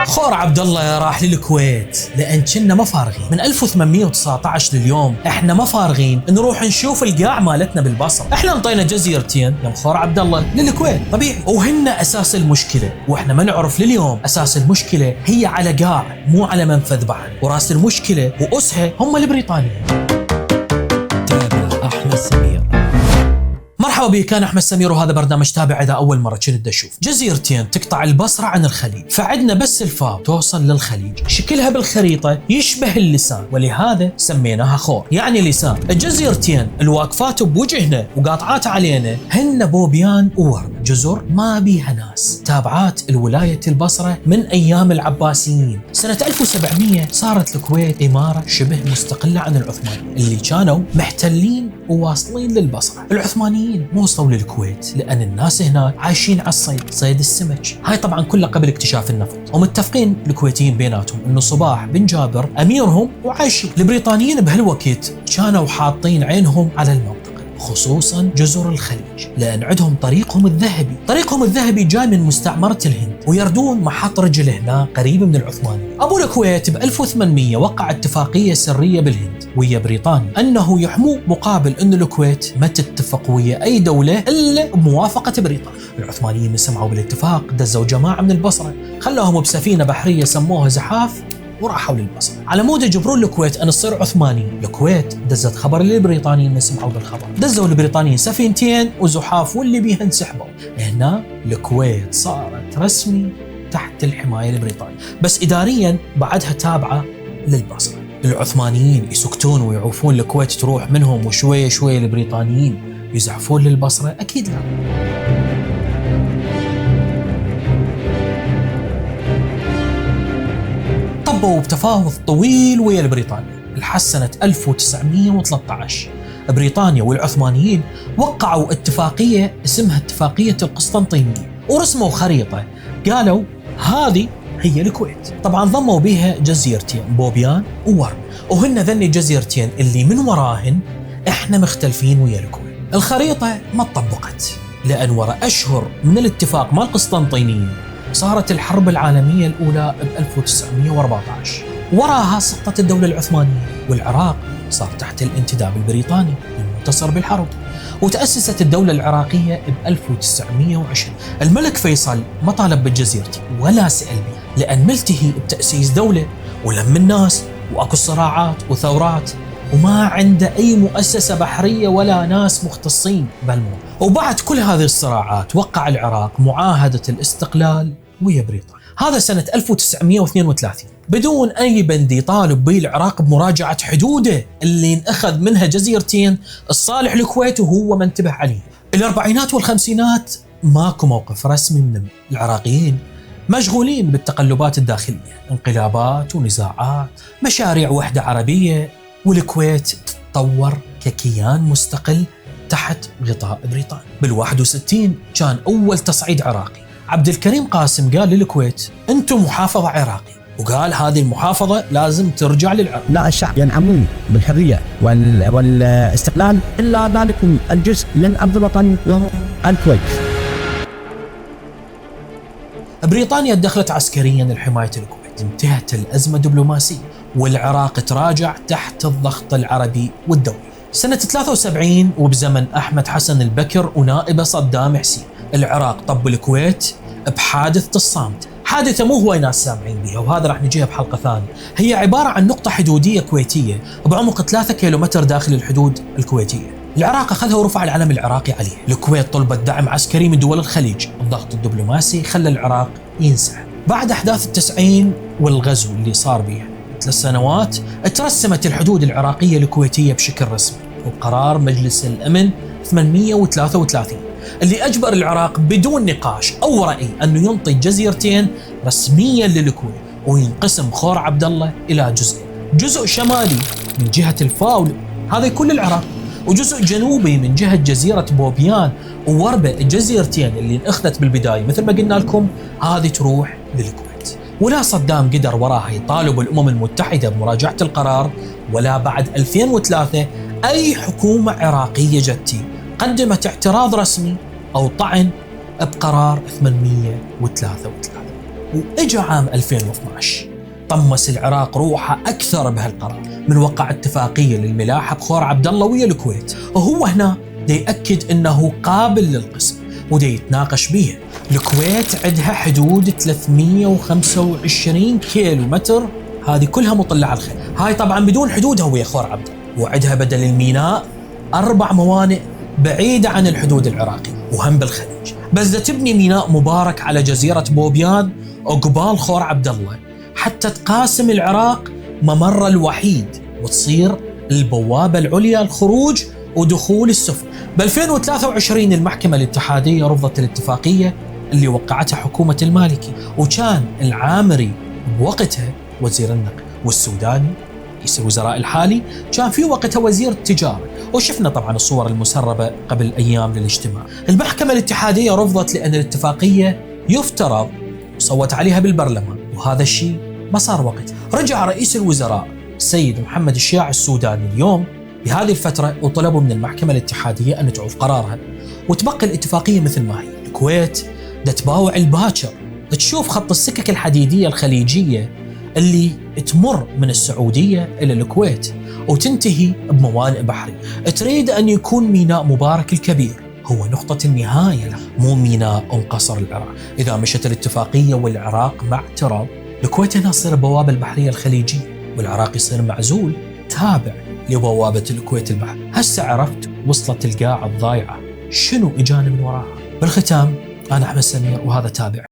خور عبد الله راح للكويت لأن كنا ما فارغين من 1819 لليوم. احنا ما فارغين نروح نشوف القاع مالتنا بالبصرة. احنا انطينا جزيرتين يا خور عبد الله للكويت طبيعي، وهن اساس المشكلة، واحنا ما نعرف لليوم اساس المشكلة هي على قاع مو على منفذ بحر، وراس المشكلة واسها هم البريطانيين. تابع احمد سمير. مرحبا بك، كان احمد سمير وهذا برنامج تابع. اذا اول مره كنت اشوف جزيرتين تقطع البصره عن الخليج، فعدنا بس الفاو توصل للخليج، شكلها بالخريطه يشبه اللسان ولهذا سميناها خور يعني لسان. الجزيرتين الواقفات بوجهنا وقاطعات علينا هن بوبيان وورب، جزر ما بيها ناس، تابعات الولايه البصره من ايام العباسيين. سنه 1700 صارت الكويت اماره شبه مستقله عن العثمانيين اللي كانوا محتلين وواصلين للبصره. العثمانيين مو وصلوا للكويت لأن الناس هناك عايشين على الصيد، صيد السمك، هاي طبعا كلها قبل اكتشاف النفط، ومتفقين الكويتيين بيناتهم انه صباح بن جابر اميرهم وعايشين. البريطانيين بهالوقت كانوا حاطين عينهم على المنطقة خصوصا جزر الخليج لأن عندهم طريقهم الذهبي جاي من مستعمرة الهند، ويردون محط رجل هنا قريب من العثمانيين. أبو الكويت ب 1800 وقع اتفاقية سرية بالهند ويا بريطانيا أنه يحموا مقابل أن الكويت ما تتفق ويا أي دولة إلا بموافقة بريطانيا. العثمانيين من سمعوا بالاتفاق دزوا جماعة من البصرة، خلوهم بسفينة بحرية سموها زحاف وراحوا للبصرة على مود يجبرون الكويت أن تصير عثمانية. الكويت دزت خبر للبريطانيين من سمعوا بالخبر، دزوا البريطانيين سفينتين وزحاف واللي بيها انسحبوا. هنا الكويت صارت رسمي تحت الحماية البريطانية، بس إداريا بعدها تابعة للبصرة. العثمانيين يسكتون ويعوفون الكويت تروح منهم، وشوية شوية البريطانيين يزحفون للبصرة؟ أكيد لا. طبوا بتفاوض طويل ويا البريطانيا لحد سنة 1913. بريطانيا والعثمانيين وقعوا اتفاقية اسمها اتفاقية القسطنطينية، ورسموا خريطة قالوا هذه هي الكويت. طبعا ضموا بها جزيرتين بوبيان وورب، وهن ذني الجزيرتين اللي من وراهن احنا مختلفين ويا الكويت. الخريطة ما طبقت لأن ورا أشهر من الاتفاق مال القسطنطينية صارت الحرب العالمية الأولى ب 1914، وراها سقطت الدولة العثمانية والعراق صار تحت الانتداب البريطاني المنتصر بالحرب، وتأسست الدولة العراقية ب 1920. الملك فيصل ما طالب بالجزيرتين ولا سأل بها لأن ملتهي بتأسيس دولة ولم الناس، وأكو صراعات وثورات وما عنده أي مؤسسة بحرية ولا ناس مختصين بهالموضوع. وبعد كل هذه الصراعات وقع العراق معاهدة الاستقلال ويا بريطانيا، هذا سنة 1932 بدون أي بند يطالب به العراق بمراجعة حدوده اللي انأخذ منها جزيرتين الصالح للكويت وهو ما انتبه عليه. الأربعينات والخمسينات ماكو موقف رسمي من العراقيين، مشغولين بالتقلبات الداخلية، انقلابات ونزاعات، مشاريع وحدة عربية، والكويت تطور ككيان مستقل تحت غطاء بريطانيا. بال61 كان أول تصعيد عراقي، عبد الكريم قاسم قال للكويت أنتم محافظة عراقي، وقال هذه المحافظة لازم ترجع للعراق. لا الشعب ينعمون بالحرية والاستقلال إلا ذلك الجزء من أرض الوطن وهو الكويت. بريطانيا دخلت عسكريا لحماية الكويت، انتهت الأزمة دبلوماسية والعراق تراجع تحت الضغط العربي والدولي. سنة 73 وبزمن أحمد حسن البكر ونائبه صدام حسين، العراق طب الكويت بحادثة الصامت. حادثة مو هو ناس سامعين بها، وهذا راح نجيها بحلقة ثانية. هي عبارة عن نقطة حدودية كويتية بعمق 3 كيلومتر داخل الحدود الكويتية. العراق أخذها ورفع العلم العراقي عليه. الكويت طلبت دعم عسكري من دول الخليج، الضغط الدبلوماسي خلى العراق ينسحب. بعد أحداث 90 والغزو اللي صار بيه 3 سنوات ترسمت الحدود العراقية الكويتية بشكل رسمي وبقرار مجلس الأمن 833 اللي أجبر العراق بدون نقاش أو رأي أنه ينطي جزيرتين رسميا للكويت، وينقسم خور عبد الله إلى جزئين، جزء شمالي من جهة الفاول هذا كل العراق، وجزء جنوبي من جهة جزيرة بوبيان ووربة، الجزيرتين اللي انأخذت بالبداية مثل ما قلنا لكم هذه تروح للكويت. ولا صدام قدر وراها يطالب الأمم المتحدة بمراجعة القرار، ولا بعد 2003 أي حكومة عراقية جتي قدمت اعتراض رسمي أو طعن بقرار 833. وإجا عام 2012 طمس العراق روحه أكثر بهالقرار من وقع اتفاقية للملاحة بخور عبد الله ويا الكويت، وهو هنا دا يأكد أنه قابل للقسم ودا يتناقش بيها. الكويت عندها حدود 325 كيلو متر، هذه كلها مطلة على الخليج، هاي طبعا بدون حدودها ويا خور عبد الله، وعندها بدل الميناء 4 موانئ بعيدة عن الحدود العراقية وهم بالخليج. بس دا تبني ميناء مبارك على جزيرة بوبيان وقبال خور عبد الله حتى تقاسم العراق ممر الوحيد وتصير البوابة العليا الخروج ودخول السفن. ب 2023 المحكمة الاتحادية رفضت الاتفاقية اللي وقعتها حكومة المالكي، وكان العامري بوقتها وزير النقل، والسوداني رئيس الوزراء الحالي كان في وقتها وزير التجارة، وشفنا طبعا الصور المسربة قبل أيام للاجتماع. المحكمة الاتحادية رفضت لأن الاتفاقية يفترض وصوت عليها بالبرلمان، وهذا الشيء ما صار وقت. رجع رئيس الوزراء السيد محمد الشياع السوداني اليوم بهذه الفترة وطلبوا من المحكمة الاتحادية أن تعوف قرارها وتبقى الاتفاقية مثل ما هي. الكويت دا تباوع الباكر، تشوف خط السكك الحديدية الخليجية اللي تمر من السعودية إلى الكويت وتنتهي بموانئ بحرية. تريد أن يكون ميناء مبارك الكبير هو نقطة النهاية له، مو ميناء انقصر العراق. إذا مشت الاتفاقية والعراق ما اعترض، الكويت هنا تصير البوابة البحرية الخليجية والعراق يصير معزول تابع لبوابة الكويت البحر. هسه عرفت وصلت القاع الضايعة شنو إجانا من وراها. بالختام أنا أحمد سمير وهذا تابع.